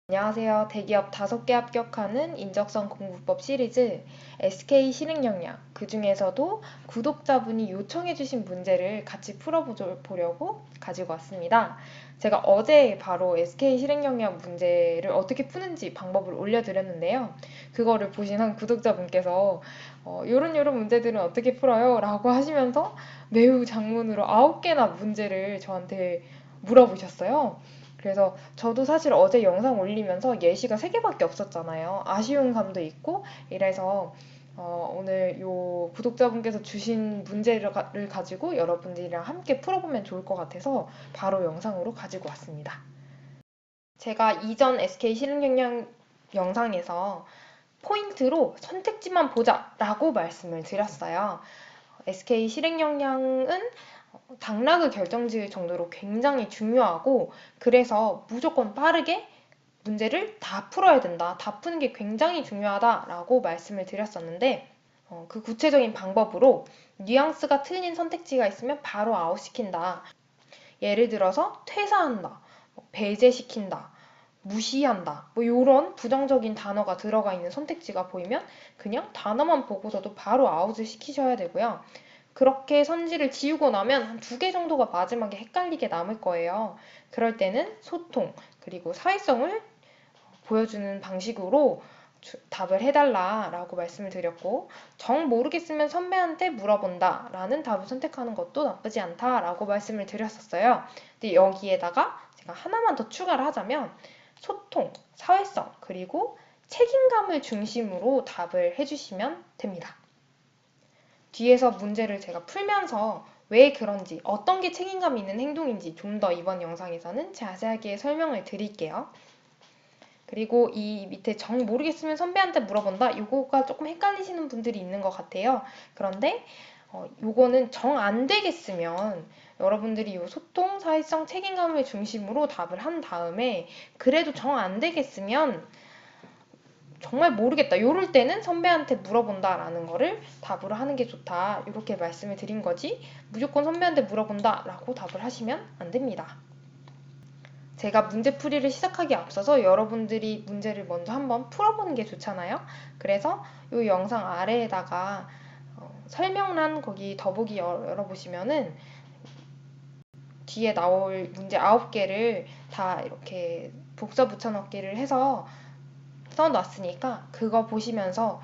안녕하세요. 대기업 5개 합격하는 인적성 공부법 시리즈 SK 실행역량, 그 중에서도 구독자분이 요청해주신 문제를 같이 풀어보려고 가지고 왔습니다. 제가 어제 바로 SK 실행역량 문제를 어떻게 푸는지 방법을 올려드렸는데요. 그거를 보신 한 구독자분께서 요런 문제들은 어떻게 풀어요? 라고 하시면서 매우 장문으로 9개나 문제를 저한테 물어보셨어요. 그래서 저도 사실 어제 영상 올리면서 예시가 3개밖에 없었잖아요. 아쉬운 감도 있고 이래서 오늘 요 구독자분께서 주신 문제를 가지고 여러분들이랑 함께 풀어보면 좋을 것 같아서 바로 영상으로 가지고 왔습니다. 제가 이전 SK 실행역량 영상에서 포인트로 선택지만 보자 라고 말씀을 드렸어요. SK 실행역량은 당락을 결정지을 정도로 굉장히 중요하고, 그래서 무조건 빠르게 문제를 다 풀어야 된다. 다 푸는 게 굉장히 중요하다라고 말씀을 드렸었는데, 그 구체적인 방법으로 뉘앙스가 틀린 선택지가 있으면 바로 아웃시킨다. 예를 들어서 퇴사한다, 배제시킨다, 무시한다, 이런 부정적인 단어가 들어가 있는 선택지가 보이면 그냥 단어만 보고서도 바로 아웃을 시키셔야 되고요. 그렇게 선지를 지우고 나면 한 2개 정도가 마지막에 헷갈리게 남을 거예요. 그럴 때는 소통, 그리고 사회성을 보여주는 방식으로 답을 해달라라고 말씀을 드렸고, 정 모르겠으면 선배한테 물어본다 라는 답을 선택하는 것도 나쁘지 않다라고 말씀을 드렸었어요. 근데 여기에다가 제가 하나만 더 추가를 하자면 소통, 사회성, 그리고 책임감을 중심으로 답을 해주시면 됩니다. 뒤에서 문제를 제가 풀면서 왜 그런지, 어떤 게 책임감 있는 행동인지 좀 더 이번 영상에서는 자세하게 설명을 드릴게요. 그리고 이 밑에 정 모르겠으면 선배한테 물어본다, 이거가 조금 헷갈리시는 분들이 있는 것 같아요. 그런데 요거는 정 안 되겠으면 여러분들이 이 소통, 사회성, 책임감을 중심으로 답을 한 다음에 그래도 정 안 되겠으면 정말 모르겠다, 요럴 때는 선배한테 물어본다라는 거를 답으로 하는 게 좋다, 이렇게 말씀을 드린 거지, 무조건 선배한테 물어본다 라고 답을 하시면 안 됩니다. 제가 문제풀이를 시작하기 앞서서 여러분들이 문제를 먼저 한번 풀어보는 게 좋잖아요. 그래서 이 영상 아래에다가 설명란 거기 더보기 열어보시면은 뒤에 나올 문제 9개를 다 이렇게 복사 붙여넣기를 해서 써놨으니까 그거 보시면서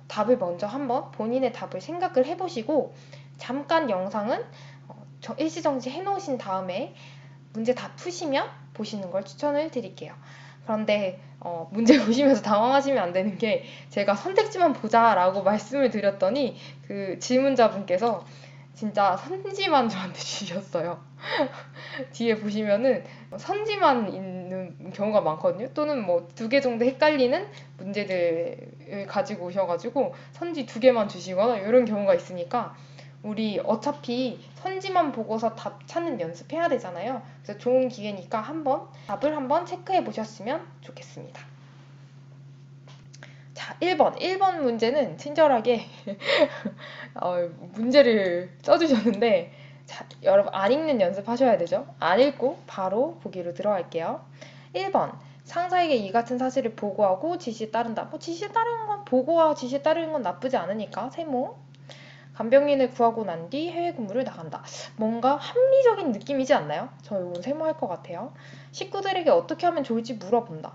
답을 먼저 한번 본인의 답을 생각을 해보시고, 잠깐 영상은 일시정지 해놓으신 다음에 문제 다 푸시면 보시는 걸 추천을 드릴게요. 그런데 문제 보시면서 당황하시면 안 되는 게, 제가 선택지만 보자라고 말씀을 드렸더니 그 질문자분께서 진짜 선지만 저한테 주셨어요. 뒤에 보시면은 선지만 있는 경우가 많거든요. 또는 뭐 2개 정도 헷갈리는 문제들을 가지고 오셔가지고 선지 2개만 주시거나 이런 경우가 있으니까, 우리 어차피 선지만 보고서 답 찾는 연습해야 되잖아요. 그래서 좋은 기회니까 답을 한번 체크해 보셨으면 좋겠습니다. 자, 1번 문제는 친절하게 문제를 써주셨는데, 자, 여러분 안 읽는 연습하셔야 되죠. 안 읽고 바로 보기로 들어갈게요. 1번, 상사에게 이 같은 사실을 보고하고 지시에 따른다. 지시에 따르는 건, 보고와 지시에 따르는 건 나쁘지 않으니까 세모. 간병인을 구하고 난 뒤 해외 근무를 나간다. 뭔가 합리적인 느낌이지 않나요? 저 이건 세모할 것 같아요. 식구들에게 어떻게 하면 좋을지 물어본다.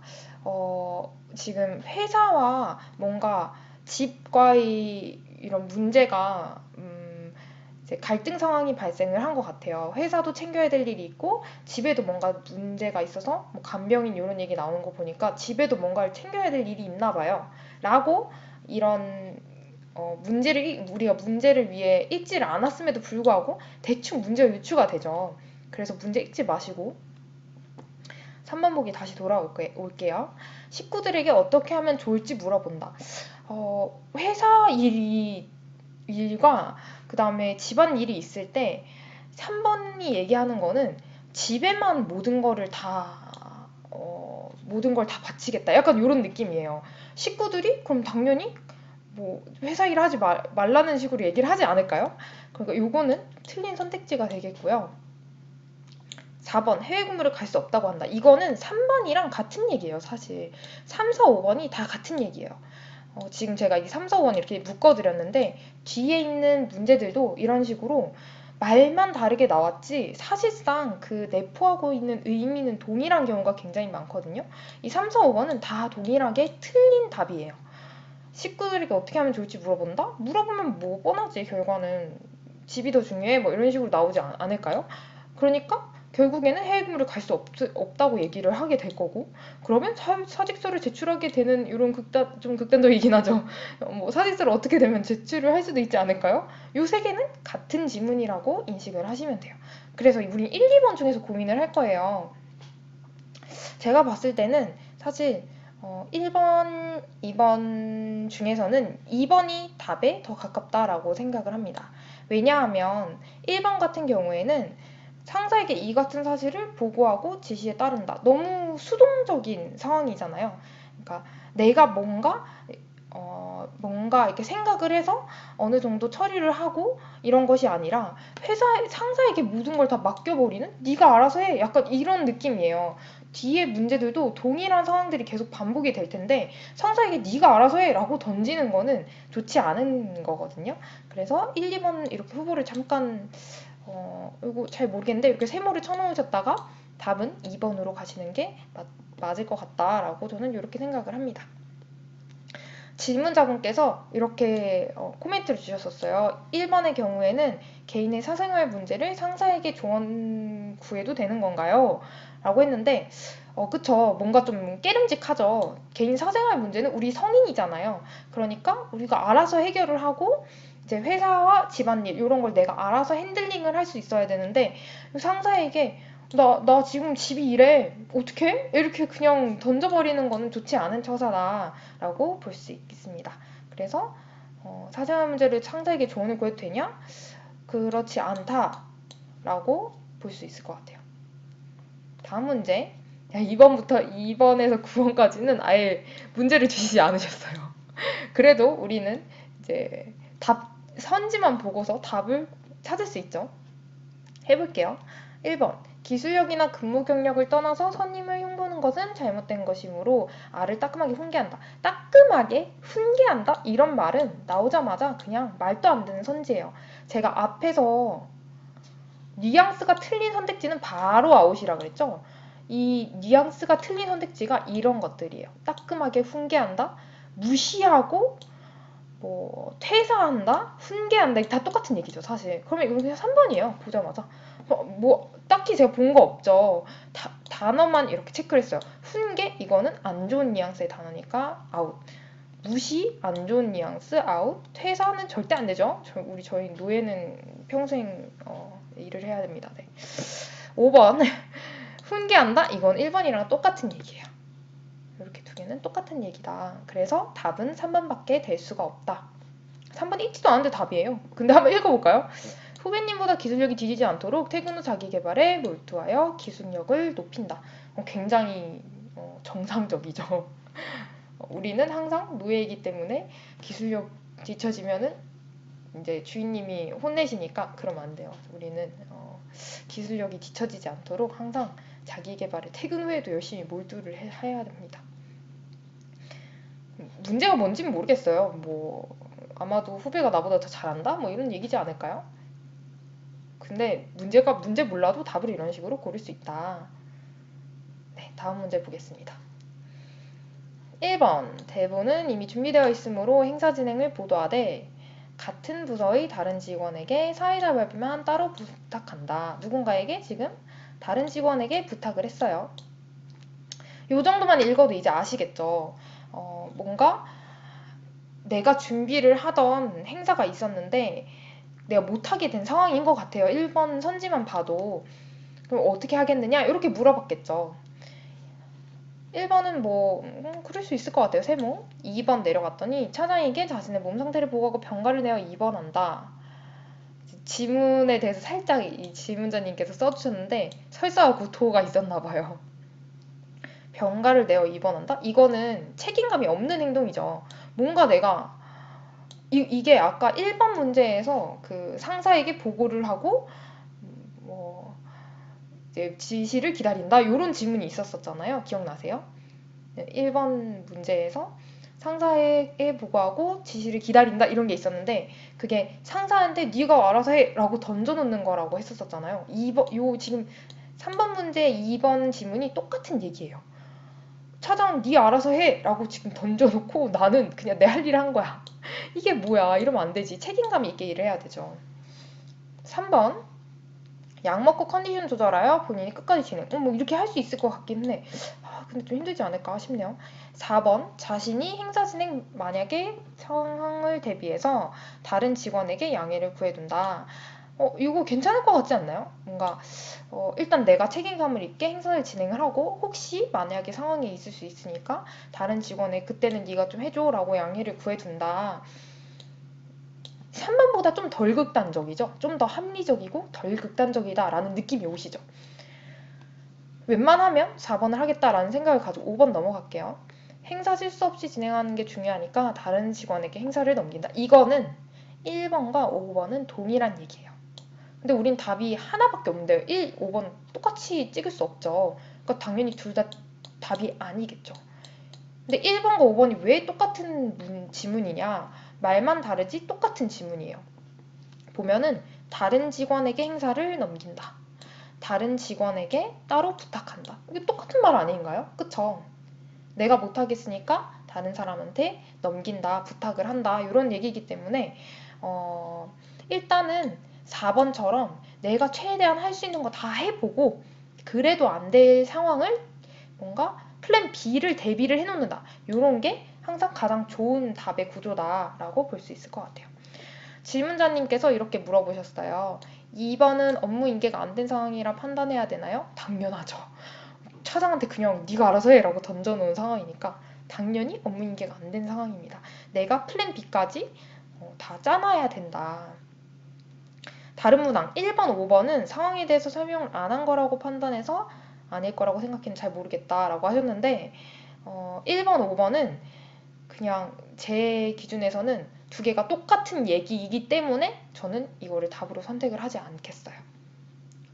지금 회사와 뭔가 집과의 이런 문제가 이제 갈등 상황이 발생을 한 것 같아요. 회사도 챙겨야 될 일이 있고 집에도 뭔가 문제가 있어서 뭐 간병인 이런 얘기 나오는 거 보니까 집에도 뭔가를 챙겨야 될 일이 있나 봐요. 라고 이런 우리가 문제를 위해 읽지를 않았음에도 불구하고 대충 문제가 유추가 되죠. 그래서 문제 읽지 마시고 3번 보기 다시 돌아올게요. 식구들에게 어떻게 하면 좋을지 물어본다. 회사 일과 그 다음에 집안 일이 있을 때 3번이 얘기하는 거는 집에만 모든 걸 다 바치겠다, 약간 이런 느낌이에요. 식구들이 그럼 당연히 뭐 회사 일 하지 말라는 식으로 얘기를 하지 않을까요? 그러니까 요거는 틀린 선택지가 되겠고요. 4번 해외 근무를 갈 수 없다고 한다. 이거는 3번이랑 같은 얘기예요, 사실. 3, 4, 5번이 다 같은 얘기예요. 지금 제가 이 3, 4, 5번 이렇게 묶어드렸는데 뒤에 있는 문제들도 이런 식으로 말만 다르게 나왔지 사실상 그 내포하고 있는 의미는 동일한 경우가 굉장히 많거든요. 이 3, 4, 5번은 다 동일하게 틀린 답이에요. 식구들에게 어떻게 하면 좋을지 물어본다? 물어보면 뭐 뻔하지. 결과는 집이 더 중요해 뭐 이런 식으로 나오지 않을까요? 그러니까 결국에는 해외 근무를 갈 수 없다고 얘기를 하게 될 거고, 그러면 사직서를 제출하게 되는 이런 좀 극단적이긴 하죠. 뭐 사직서를 어떻게 되면 제출을 할 수도 있지 않을까요? 요 세 개는 같은 지문이라고 인식을 하시면 돼요. 그래서 우리 1, 2번 중에서 고민을 할 거예요. 제가 봤을 때는 사실 1번, 2번 중에서는 2번이 답에 더 가깝다라고 생각을 합니다. 왜냐하면 1번 같은 경우에는 상사에게 이 같은 사실을 보고하고 지시에 따른다. 너무 수동적인 상황이잖아요. 그러니까 내가 뭔가 이렇게 생각을 해서 어느 정도 처리를 하고 이런 것이 아니라 상사에게 모든 걸 다 맡겨버리는? 네가 알아서 해. 약간 이런 느낌이에요. 뒤에 문제들도 동일한 상황들이 계속 반복이 될 텐데 상사에게 네가 알아서 해 라고 던지는 거는 좋지 않은 거거든요. 그래서 1, 2번 이렇게 후보를 잠깐 이거 잘 모르겠는데 이렇게 세모를 쳐놓으셨다가 답은 2번으로 가시는 게 맞을 것 같다라고 저는 이렇게 생각을 합니다. 질문자분께서 이렇게 코멘트를 주셨었어요. 1번의 경우에는 개인의 사생활 문제를 상사에게 조언 구해도 되는 건가요? 라고 했는데 그쵸. 뭔가 좀 깨름직하죠. 개인 사생활 문제는 우리 성인이잖아요. 그러니까 우리가 알아서 해결을 하고 이제 회사와 집안일 이런 걸 내가 알아서 핸들링을 할 수 있어야 되는데 상사에게 나 지금 집이 이래. 어떡해? 이렇게 그냥 던져버리는 거는 좋지 않은 처사다라고 볼 수 있겠습니다. 그래서 사생활 문제를 상사에게 조언을 구해도 되냐? 그렇지 않다라고 볼 수 있을 것 같아요. 다음 문제. 2번에서 9번까지는 아예 문제를 주시지 않으셨어요. 그래도 우리는 이제 선지만 보고서 답을 찾을 수 있죠. 해볼게요. 1번. 기술력이나 근무 경력을 떠나서 선임을 흉보는 것은 잘못된 것이므로 알을 따끔하게 훈계한다. 따끔하게 훈계한다? 이런 말은 나오자마자 그냥 말도 안 되는 선지예요. 제가 앞에서 뉘앙스가 틀린 선택지는 바로 아웃이라 그랬죠? 이 뉘앙스가 틀린 선택지가 이런 것들이에요. 따끔하게 훈계한다? 무시하고 뭐 퇴사한다? 훈계한다? 다 똑같은 얘기죠, 사실. 그러면 이건 그냥 3번이에요, 보자마자. 뭐 딱히 제가 본 거 없죠. 단어만 이렇게 체크를 했어요. 훈계? 이거는 안 좋은 뉘앙스의 단어니까 아웃. 무시? 안 좋은 뉘앙스 아웃. 퇴사는 절대 안 되죠. 저희 노예는 평생 일을 해야 됩니다. 네. 5번 훈계한다? 이건 1번이랑 똑같은 얘기예요. 이렇게 두 개는 똑같은 얘기다. 그래서 답은 3번밖에 될 수가 없다. 3번 읽지도 않은데 답이에요. 근데 한번 읽어볼까요? 후배님보다 기술력이 뒤지지 않도록 퇴근 후 자기계발에 몰두하여 기술력을 높인다. 굉장히 정상적이죠. 우리는 항상 노예이기 때문에 기술력 뒤처지면은 이제 주인님이 혼내시니까 그러면 안 돼요. 우리는 기술력이 뒤처지지 않도록 항상 자기 개발에 퇴근 후에도 열심히 몰두를 해야 됩니다. 문제가 뭔지는 모르겠어요. 뭐 아마도 후배가 나보다 더 잘한다? 뭐 이런 얘기지 않을까요? 근데 문제 몰라도 답을 이런 식으로 고를 수 있다. 네, 다음 문제 보겠습니다. 1번. 대본은 이미 준비되어 있으므로 행사 진행을 보도하되 같은 부서의 다른 직원에게 사회자 발표만 따로 부탁한다. 누군가에게 지금 다른 직원에게 부탁을 했어요. 요 정도만 읽어도 이제 아시겠죠? 뭔가 내가 준비를 하던 행사가 있었는데 내가 못하게 된 상황인 것 같아요. 1번 선지만 봐도. 그럼 어떻게 하겠느냐? 이렇게 물어봤겠죠. 1번은 뭐 그럴 수 있을 것 같아요. 세모. 2번 내려갔더니 차장에게 자신의 몸 상태를 보고하고 병가를 내어 입원한다. 지문에 대해서 살짝 이 질문자님께서 써주셨는데 설사와 구토가 있었나 봐요. 병가를 내어 입원한다? 이거는 책임감이 없는 행동이죠. 뭔가 내가 이게 아까 1번 문제에서 그 상사에게 보고를 하고 뭐 지시를 기다린다. 이런 지문이 있었었잖아요. 기억나세요? 1번 문제에서 상사에게 보고하고 지시를 기다린다 이런 게 있었는데 그게 상사한테 네가 알아서 해 라고 던져놓는 거라고 했었잖아요. 지금 3번 문제 2번 지문이 똑같은 얘기예요. 차장 네 알아서 해 라고 지금 던져놓고 나는 그냥 내 할 일 한 거야. 이게 뭐야, 이러면 안 되지. 책임감 있게 일을 해야 되죠. 3번 약 먹고 컨디션 조절하여 본인이 끝까지 진행. 뭐 이렇게 할 수 있을 것 같긴 해. 근데 좀 힘들지 않을까 싶네요. 4번 자신이 행사 진행 만약에 상황을 대비해서 다른 직원에게 양해를 구해둔다. 이거 괜찮을 것 같지 않나요? 뭔가 일단 내가 책임감을 있게 행사를 진행을 하고 혹시 만약에 상황이 있을 수 있으니까 다른 직원에 그때는 네가 좀 해줘 라고 양해를 구해둔다. 3번보다 좀 덜 극단적이죠? 좀 더 합리적이고 덜 극단적이다 라는 느낌이 오시죠? 웬만하면 4번을 하겠다라는 생각을 가지고 5번 넘어갈게요. 행사 실수 없이 진행하는 게 중요하니까 다른 직원에게 행사를 넘긴다. 이거는 1번과 5번은 동일한 얘기예요. 근데 우린 답이 하나밖에 없는데요. 1, 5번 똑같이 찍을 수 없죠. 그러니까 당연히 둘 다 답이 아니겠죠. 근데 1번과 5번이 왜 똑같은 지문이냐? 말만 다르지 똑같은 지문이에요. 보면은 다른 직원에게 행사를 넘긴다. 다른 직원에게 따로 부탁한다. 이게 똑같은 말 아닌가요? 그쵸? 내가 못하겠으니까 다른 사람한테 넘긴다, 부탁을 한다 이런 얘기이기 때문에 일단은 4번처럼 내가 최대한 할 수 있는 거 다 해보고 그래도 안 될 상황을 뭔가 플랜 B를 대비를 해놓는다. 이런 게 항상 가장 좋은 답의 구조다라고 볼 수 있을 것 같아요. 질문자님께서 이렇게 물어보셨어요. 2번은 업무 인계가 안 된 상황이라 판단해야 되나요? 당연하죠. 차장한테 그냥 네가 알아서 해 라고 던져놓은 상황이니까 당연히 업무 인계가 안 된 상황입니다. 내가 플랜 B까지 다 짜놔야 된다. 다른 문항 1번, 5번은 상황에 대해서 설명을 안 한 거라고 판단해서 아닐 거라고 생각했는데 잘 모르겠다라고 하셨는데 1번, 5번은 그냥 제 기준에서는 두 개가 똑같은 얘기이기 때문에 저는 이거를 답으로 선택을 하지 않겠어요.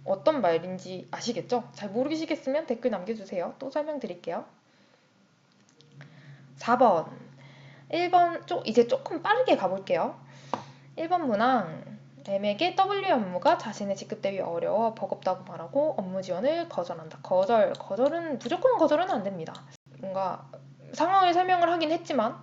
어떤 말인지 아시겠죠? 잘 모르시겠으면 댓글 남겨주세요. 또 설명드릴게요. 4번 1번 이제 조금 빠르게 가볼게요. 1번 문항 M에게 W 업무가 자신의 직급 대비 어려워 버겁다고 말하고 업무 지원을 거절한다. 거절은 무조건 거절은 안 됩니다. 뭔가 상황을 설명을 하긴 했지만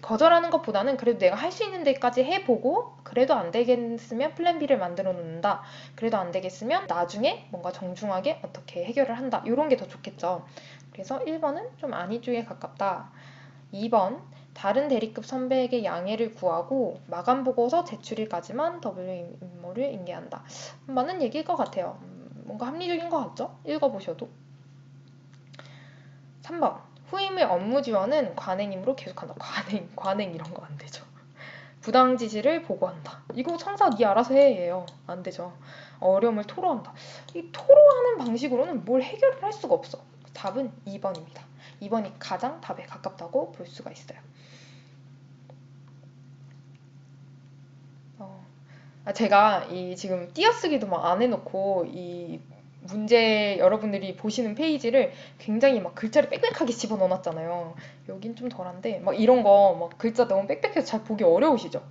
거절하는 것보다는 그래도 내가 할 수 있는 데까지 해보고 그래도 안 되겠으면 플랜 B를 만들어 놓는다. 그래도 안 되겠으면 나중에 뭔가 정중하게 어떻게 해결을 한다. 이런 게 더 좋겠죠. 그래서 1번은 좀 아니 쪽에 가깝다. 2번 다른 대리급 선배에게 양해를 구하고 마감 보고서 제출일까지만 W 임무를 인계한다. 맞는 얘기일 것 같아요. 뭔가 합리적인 것 같죠? 읽어보셔도. 3번 후임의 업무 지원은 관행임으로 계속한다. 관행 이런 거 안 되죠. 부당 지시를 보고한다. 이거 상사 네 알아서 해예요. 안 되죠. 어려움을 토로한다. 이 토로하는 방식으로는 뭘 해결을 할 수가 없어. 답은 2번입니다. 2번이 가장 답에 가깝다고 볼 수가 있어요. 제가 이 지금 띄어쓰기도 막 안 해놓고 이 문제 여러분들이 보시는 페이지를 굉장히 막 글자를 빽빽하게 집어넣어놨잖아요. 여긴 좀 덜한데 막 이런 거 막 글자 너무 빽빽해서 잘 보기 어려우시죠?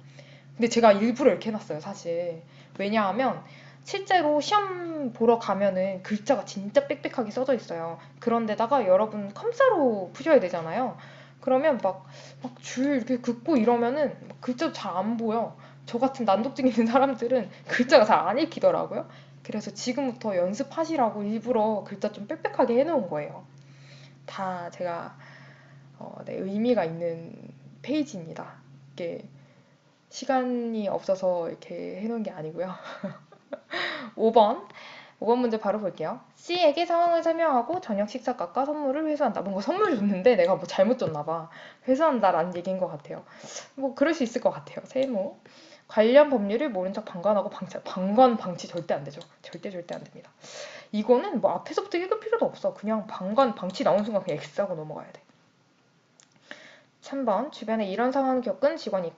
근데 제가 일부러 이렇게 해놨어요, 사실. 왜냐하면 실제로 시험 보러 가면은 글자가 진짜 빽빽하게 써져 있어요. 그런데다가 여러분 컴사로 푸셔야 되잖아요. 그러면 막 줄 이렇게 긋고 이러면은 글자도 잘 안 보여. 저 같은 난독증 있는 사람들은 글자가 잘 안 읽히더라고요. 그래서 지금부터 연습하시라고 일부러 글자 좀 빽빽하게 해놓은 거예요. 다 제가 네, 의미가 있는 페이지입니다. 이게 시간이 없어서 이렇게 해놓은 게 아니고요. 5번 문제 바로 볼게요. C에게 상황을 설명하고 저녁 식사값과 선물을 회수한다. 뭔가 선물 줬는데 내가 뭐 잘못 줬나 봐. 회수한다라는 얘기인 것 같아요. 뭐 그럴 수 있을 것 같아요. 세모. 관련 법률을 모른 척 방관하고 방관 방치 절대 안 되죠. 절대 안 됩니다. 이거는 뭐 앞에서부터 읽을 필요도 없어. 그냥 방관 방치 나오는 순간 그냥 X하고 넘어가야 돼. 3번 주변에 이런 상황 겪은 직원이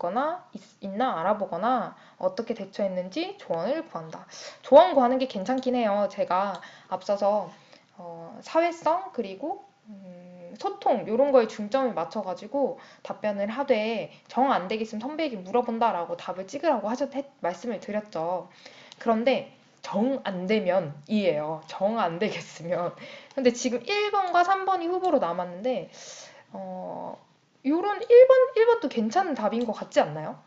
있나 알아보거나 어떻게 대처했는지 조언을 구한다. 조언 구하는 게 괜찮긴 해요. 제가 앞서서 사회성 그리고 소통 이런 거에 중점을 맞춰가지고 답변을 하되 정 안 되겠으면 선배에게 물어본다라고 답을 찍으라고 말씀을 드렸죠. 그런데 정 안 되면 이에요. 정 안 되겠으면. 근데 지금 1번과 3번이 후보로 남았는데 요런 1번도 괜찮은 답인 것 같지 않나요?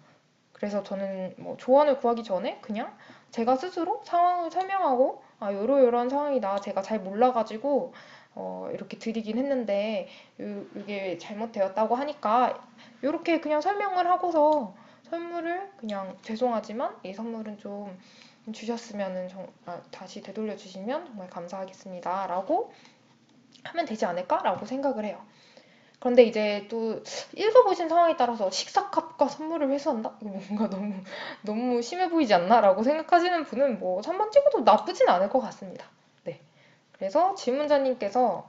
그래서 저는 뭐 조언을 구하기 전에 그냥 제가 스스로 상황을 설명하고 요러요러한 상황이다. 제가 잘 몰라가지고 이렇게 드리긴 했는데 이게 잘못되었다고 하니까 이렇게 그냥 설명을 하고서 선물을 그냥 죄송하지만 이 선물은 좀 주셨으면은 다시 되돌려 주시면 정말 감사하겠습니다. 라고 하면 되지 않을까라고 생각을 해요. 그런데 이제 또 읽어보신 상황에 따라서 식사값과 선물을 회수한다? 이거 뭔가 너무 심해 보이지 않나? 라고 생각하시는 분은 뭐 3번 찍어도 나쁘진 않을 것 같습니다. 네. 그래서 질문자님께서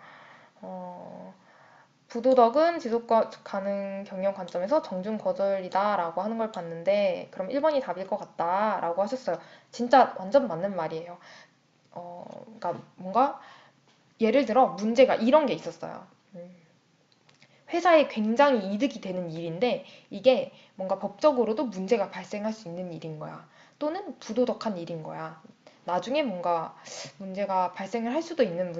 부도덕은 지속 가능 경영 관점에서 정중 거절이다 라고 하는 걸 봤는데 그럼 1번이 답일 것 같다 라고 하셨어요. 진짜 완전 맞는 말이에요. 그러니까 뭔가 예를 들어 문제가 이런 게 있었어요. 회사에 굉장히 이득이 되는 일인데 이게 뭔가 법적으로도 문제가 발생할 수 있는 일인 거야. 또는 부도덕한 일인 거야. 나중에 뭔가 문제가 발생을 할 수도 있는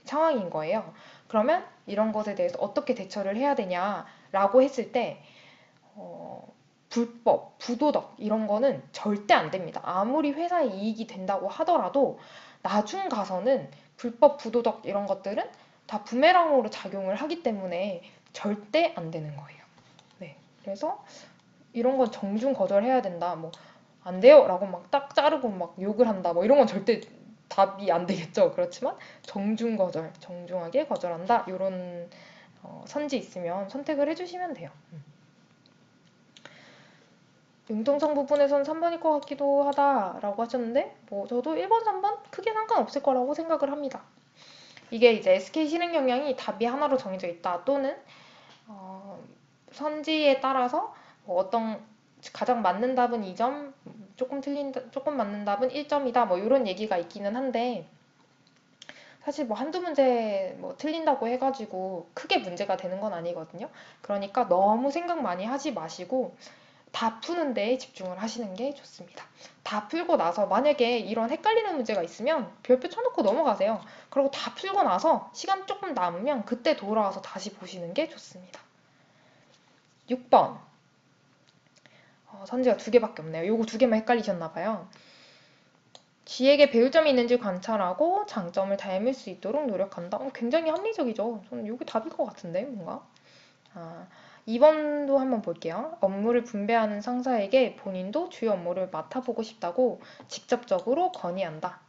상황인 거예요. 그러면 이런 것에 대해서 어떻게 대처를 해야 되냐라고 했을 때 불법, 부도덕 이런 거는 절대 안 됩니다. 아무리 회사에 이익이 된다고 하더라도 나중 가서는 불법, 부도덕 이런 것들은 다 부메랑으로 작용을 하기 때문에 절대 안 되는 거예요. 네. 그래서 이런 건 정중 거절해야 된다. 뭐 안 돼요 라고 막 딱 자르고 막 욕을 한다. 뭐 이런 건 절대 답이 안 되겠죠. 그렇지만 정중 거절, 정중하게 거절한다. 이런 선지 있으면 선택을 해주시면 돼요. 융통성 부분에선 3번일 것 같기도 하다라고 하셨는데 뭐 저도 1번, 3번 크게 상관없을 거라고 생각을 합니다. 이게 이제 SK 실행 역량이 답이 하나로 정해져 있다 또는 선지에 따라서 뭐 어떤 가장 맞는 답은 2점, 조금 맞는 답은 1점이다 뭐 이런 얘기가 있기는 한데 사실 뭐 한두 문제 뭐 틀린다고 해가지고 크게 문제가 되는 건 아니거든요. 그러니까 너무 생각 많이 하지 마시고 다 푸는 데에 집중을 하시는 게 좋습니다. 다 풀고 나서 만약에 이런 헷갈리는 문제가 있으면 별표 쳐놓고 넘어가세요. 그리고 다 풀고 나서 시간 조금 남으면 그때 돌아와서 다시 보시는 게 좋습니다. 6번 선지가 2개밖에 없네요. 요거 2개만 헷갈리셨나봐요. 쥐에게 배울 점이 있는지 관찰하고 장점을 닮을 수 있도록 노력한다. 굉장히 합리적이죠. 저는 이게 답일 것 같은데 뭔가. 2번도 한번 볼게요. 업무를 분배하는 상사에게 본인도 주요 업무를 맡아보고 싶다고 직접적으로 건의한다.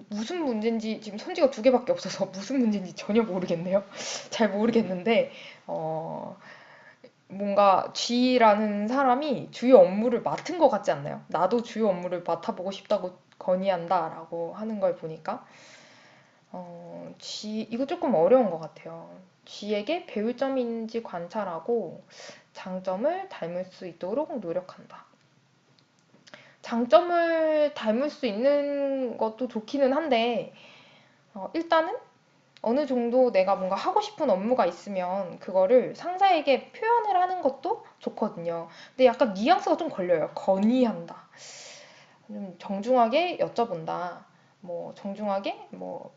무슨 문제인지 지금 선지가 2개밖에 없어서 무슨 문제인지 전혀 모르겠네요. 잘 모르겠는데 뭔가 G라는 사람이 주요 업무를 맡은 것 같지 않나요? 나도 주요 업무를 맡아보고 싶다고 건의한다 라고 하는 걸 보니까 이거 조금 어려운 것 같아요. G에게 배울 점이 있는지 관찰하고 장점을 닮을 수 있도록 노력한다. 장점을 닮을 수 있는 것도 좋기는 한데 일단은 어느 정도 내가 뭔가 하고 싶은 업무가 있으면 그거를 상사에게 표현을 하는 것도 좋거든요. 근데 약간 뉘앙스가 좀 걸려요. 건의한다. 좀 정중하게 여쭤본다. 뭐 정중하게 뭐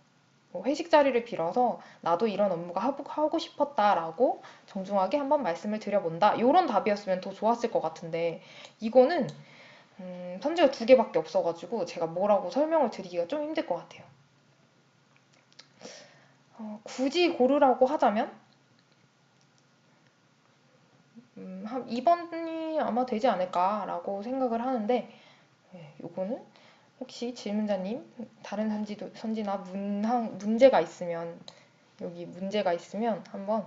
회식 자리를 빌어서 나도 이런 업무가 하고 싶었다라고 정중하게 한번 말씀을 드려본다. 이런 답이었으면 더 좋았을 것 같은데 이거는 선지가 2개밖에 없어가지고 제가 뭐라고 설명을 드리기가 좀 힘들 것 같아요. 굳이 고르라고 하자면 한 2번이 아마 되지 않을까라고 생각을 하는데 요거는 혹시 질문자님 다른 선지나 문제가 있으면 여기 문제가 있으면 한번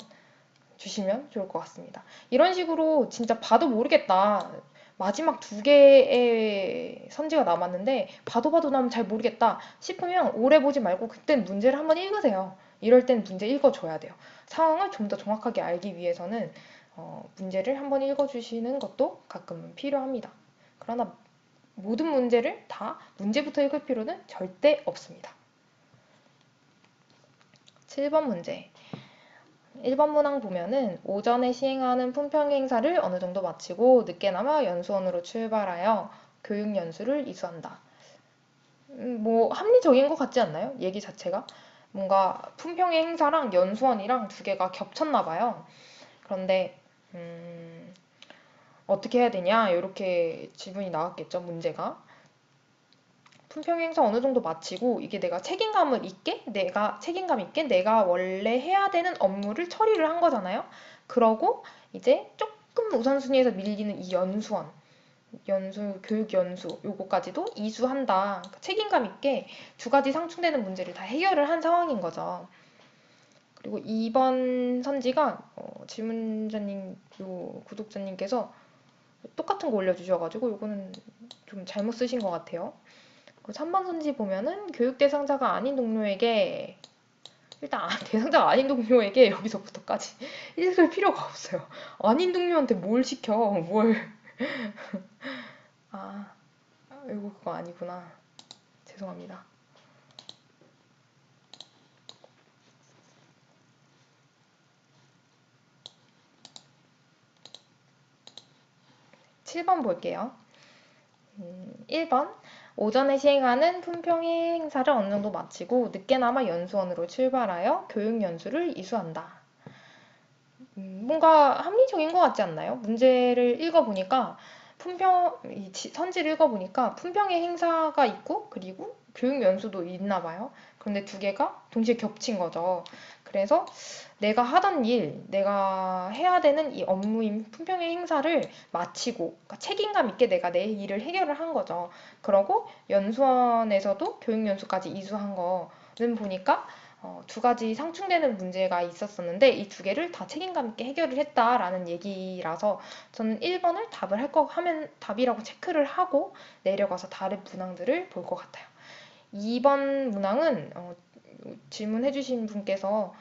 주시면 좋을 것 같습니다. 이런 식으로 진짜 봐도 모르겠다. 마지막 2개의 선지가 남았는데 봐도 나면 잘 모르겠다 싶으면 오래 보지 말고 그땐 문제를 한번 읽으세요. 이럴 땐 문제 읽어줘야 돼요. 상황을 좀 더 정확하게 알기 위해서는 문제를 한번 읽어주시는 것도 가끔은 필요합니다. 그러나 모든 문제를 다 문제부터 읽을 필요는 절대 없습니다. 7번 문제. 1번 문항 보면은 오전에 시행하는 품평 행사를 어느 정도 마치고 늦게나마 연수원으로 출발하여 교육 연수를 이수한다. 뭐 합리적인 것 같지 않나요? 얘기 자체가 뭔가 품평의 행사랑 연수원이랑 두 개가 겹쳤나 봐요. 그런데 어떻게 해야 되냐 이렇게 질문이 나왔겠죠, 문제가. 품평 행사 어느 정도 마치고 이게 내가 책임감 있게 내가 원래 해야 되는 업무를 처리를 한 거잖아요. 그러고 이제 조금 우선순위에서 밀리는 이 교육 연수 요거까지도 이수한다. 그러니까 책임감 있게 두 가지 상충되는 문제를 다 해결을 한 상황인 거죠. 그리고 2번 선지가 질문자님, 구독자님께서 똑같은 거 올려주셔가지고 요거는 좀 잘못 쓰신 것 같아요. 3번 선지 보면은 교육 대상자가 아닌 동료에게 일단 대상자가 아닌 동료에게 여기서부터까지 읽을 필요가 없어요. 아닌 동료한테 뭘 시켜? 아, 이거 그거 아니구나. 죄송합니다. (7번) 볼게요. 1번 오전에 시행하는 품평의 행사를 어느 정도 마치고 늦게나마 연수원으로 출발하여 교육 연수를 이수한다. 뭔가 합리적인 것 같지 않나요? 문제를 읽어보니까 선지를 읽어보니까 품평의 행사가 있고 그리고 교육 연수도 있나 봐요. 그런데 두 개가 동시에 겹친 거죠. 그래서 내가 하던 일, 내가 해야 되는 이 업무인 품평의 행사를 마치고 그러니까 책임감 있게 내가 내 일을 해결을 한 거죠. 그러고 연수원에서도 교육 연수까지 이수한 거는 보니까 두 가지 상충되는 문제가 있었었는데 이 두 개를 다 책임감 있게 해결을 했다라는 얘기라서 저는 1번을 답을 할 거 하면 답이라고 체크를 하고 내려가서 다른 문항들을 볼 것 같아요. 2번 문항은 질문해주신 분께서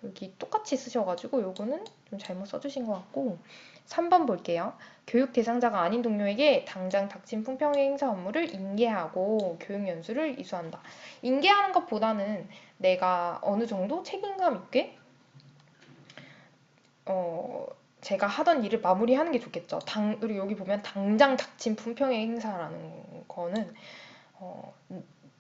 여기 똑같이 쓰셔가지고 요거는 좀 잘못 써주신 것 같고 3번 볼게요. 교육 대상자가 아닌 동료에게 당장 닥친 품평의 행사 업무를 인계하고 교육 연수를 이수한다. 인계하는 것보다는 내가 어느 정도 책임감 있게 제가 하던 일을 마무리하는 게 좋겠죠. 그리고 여기 보면 당장 닥친 품평의 행사라는 거는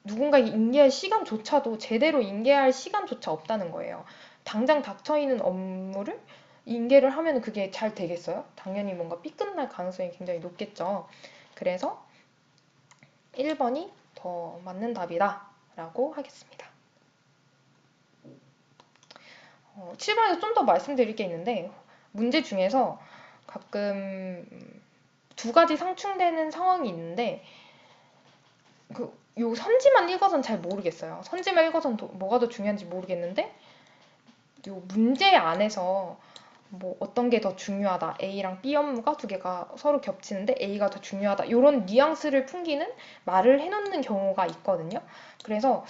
누군가에게 인계할 시간조차도 제대로 인계할 시간조차 없다는 거예요. 당장 닥쳐있는 업무를 인계를 하면 그게 잘 되겠어요? 당연히 뭔가 삐끗날 가능성이 굉장히 높겠죠. 그래서 1번이 더 맞는 답이다 라고 하겠습니다. 7번에서 좀 더 말씀드릴 게 있는데 문제 중에서 가끔 두 가지 상충되는 상황이 있는데 요 선지만 읽어서는 잘 모르겠어요. 선지만 읽어서는 뭐가 더 중요한지 모르겠는데 요 문제 안에서 뭐 어떤 게 더 중요하다. A랑 B 업무가 두 개가 서로 겹치는데 A가 더 중요하다. 이런 뉘앙스를 풍기는 말을 해놓는 경우가 있거든요. 그래서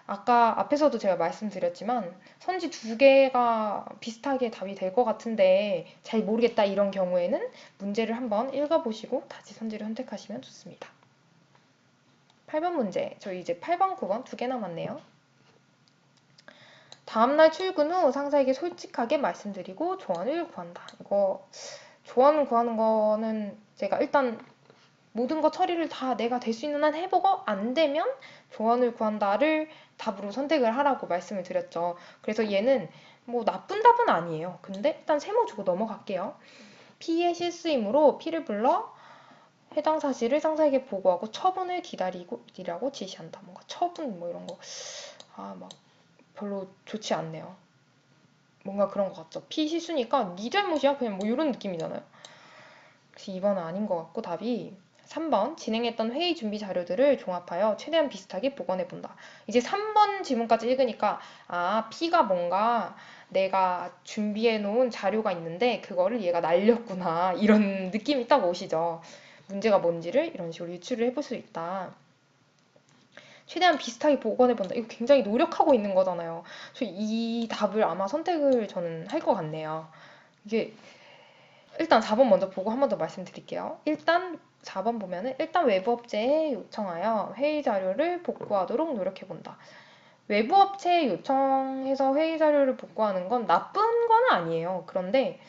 아까 앞에서도 제가 말씀드렸지만 선지 두 개가 비슷하게 답이 될 것 같은데 잘 모르겠다 이런 경우에는 문제를 한번 읽어보시고 다시 선지를 선택하시면 좋습니다. 8번 문제. 저희 이제 8번, 9번 두 개 남았네요. 다음날 출근 후 상사에게 솔직하게 말씀드리고 조언을 구한다. 이거 조언 구하는 거는 제가 일단 모든 거 처리를 다 내가 될 수 있는 한 해보고 안 되면 조언을 구한다를 답으로 선택을 하라고 말씀을 드렸죠. 그래서 얘는 뭐 나쁜 답은 아니에요. 근데 일단 세모 주고 넘어갈게요. P의 실수이므로 P를 불러 해당 사실을 상사에게 보고하고 처분을 기다리라고 지시한다. 뭔가 처분 뭐 이런 거 막 별로 좋지 않네요. 뭔가 그런 것 같죠. P 실수니까 네 잘못이야 그냥 뭐 이런 느낌이잖아요. 그래서 2번은 아닌 것 같고 답이 3번 진행했던 회의 준비 자료들을 종합하여 최대한 비슷하게 복원해본다. 이제 3번 지문까지 읽으니까 P가 뭔가 내가 준비해놓은 자료가 있는데 그거를 얘가 날렸구나 이런 느낌이 딱 오시죠. 문제가 뭔지를 이런 식으로 유추를 해볼 수 있다. 최대한 비슷하게 복원해본다. 이거 굉장히 노력하고 있는 거잖아요. 그래서 이 답을 아마 선택을 저는 할 것 같네요. 이게 일단 4번 먼저 보고 한 번 더 말씀드릴게요. 일단 4번 보면은 일단 외부 업체에 요청하여 회의 자료를 복구하도록 노력해본다. 외부 업체에 요청해서 회의 자료를 복구하는 건 나쁜 건 아니에요. 그런데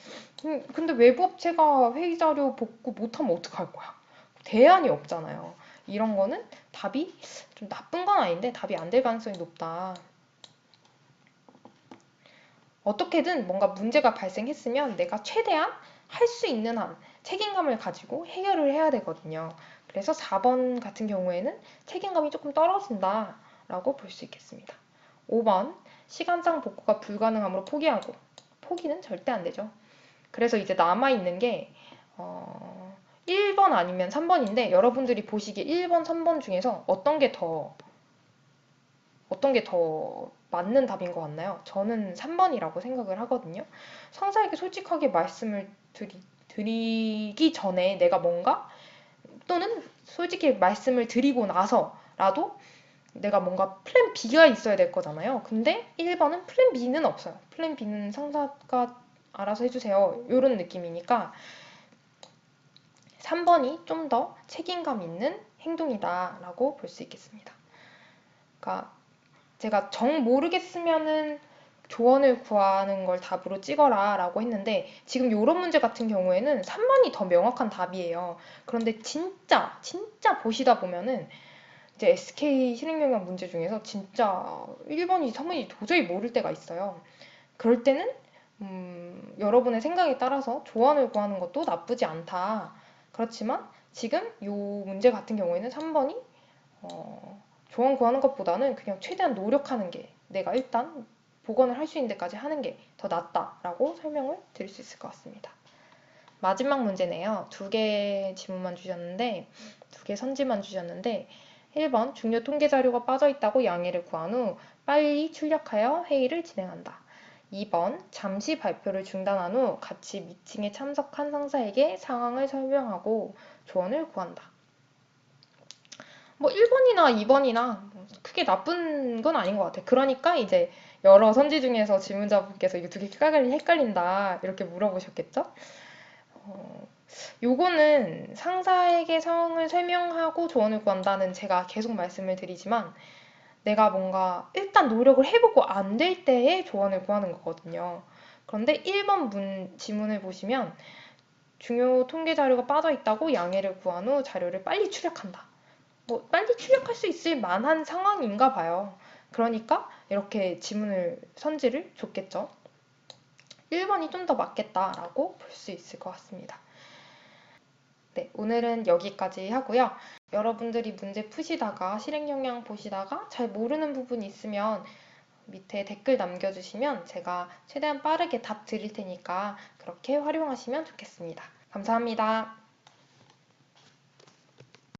근데 외부 업체가 회의 자료 복구 못하면 어떡할 거야? 대안이 없잖아요. 이런 거는 답이 좀 나쁜 건 아닌데 답이 안 될 가능성이 높다. 어떻게든 뭔가 문제가 발생했으면 내가 최대한 할 수 있는 한 책임감을 가지고 해결을 해야 되거든요. 그래서 4번 같은 경우에는 책임감이 조금 떨어진다라고 볼 수 있겠습니다. 5번 시간상 복구가 불가능하므로 포기하고 포기는 절대 안 되죠. 그래서 이제 남아있는 게 1번 아니면 3번인데 여러분들이 보시기에 1번, 3번 중에서 어떤 게 더 맞는 답인 것 같나요? 저는 3번이라고 생각을 하거든요. 상사에게 솔직하게 말씀을 드리기 전에 내가 뭔가 또는 솔직히 말씀을 드리고 나서라도 내가 뭔가 플랜 B가 있어야 될 거잖아요. 근데 1번은 플랜 B는 없어요. 플랜 B는 상사가 알아서 해주세요. 이런 느낌이니까 3번이 좀 더 책임감 있는 행동이다라고 볼 수 있겠습니다. 그러니까 제가 정 모르겠으면은 조언을 구하는 걸 답으로 찍어라 라고 했는데 지금 이런 문제 같은 경우에는 3번이 더 명확한 답이에요. 그런데 진짜 보시다 보면은 이제 SK 실행영역 문제 중에서 진짜 1번이 3번이 도저히 모를 때가 있어요. 그럴 때는 여러분의 생각에 따라서 조언을 구하는 것도 나쁘지 않다. 그렇지만 지금 이 문제 같은 경우에는 3번이 조언 구하는 것보다는 그냥 최대한 노력하는 게 내가 일단 복원을 할 수 있는 데까지 하는 게 더 낫다라고 설명을 드릴 수 있을 것 같습니다. 마지막 문제네요. 2개 지문만 주셨는데 2개 선지만 주셨는데 1번 중요 통계 자료가 빠져 있다고 양해를 구한 후 빨리 출력하여 회의를 진행한다. 2번 잠시 발표를 중단한 후 같이 미팅에 참석한 상사에게 상황을 설명하고 조언을 구한다. 뭐 1번이나 2번이나 크게 나쁜 건 아닌 것 같아요. 그러니까 이제 여러 선지 중에서 질문자분께서 이거 2개 헷갈린다 이렇게 물어보셨겠죠? 요거는 상사에게 상황을 설명하고 조언을 구한다는 제가 계속 말씀을 드리지만 내가 뭔가 일단 노력을 해보고 안 될 때에 조언을 구하는 거거든요. 그런데 1번 지문을 보시면 중요 통계 자료가 빠져 있다고 양해를 구한 후 자료를 빨리 출력한다. 뭐 빨리 출력할 수 있을 만한 상황인가 봐요. 그러니까 이렇게 선지를 줬겠죠. 1번이 좀 더 맞겠다라고 볼 수 있을 것 같습니다. 네, 오늘은 여기까지 하고요. 여러분들이 문제 푸시다가 실행 영역 보시다가 잘 모르는 부분이 있으면 밑에 댓글 남겨주시면 제가 최대한 빠르게 답 드릴 테니까 그렇게 활용하시면 좋겠습니다. 감사합니다.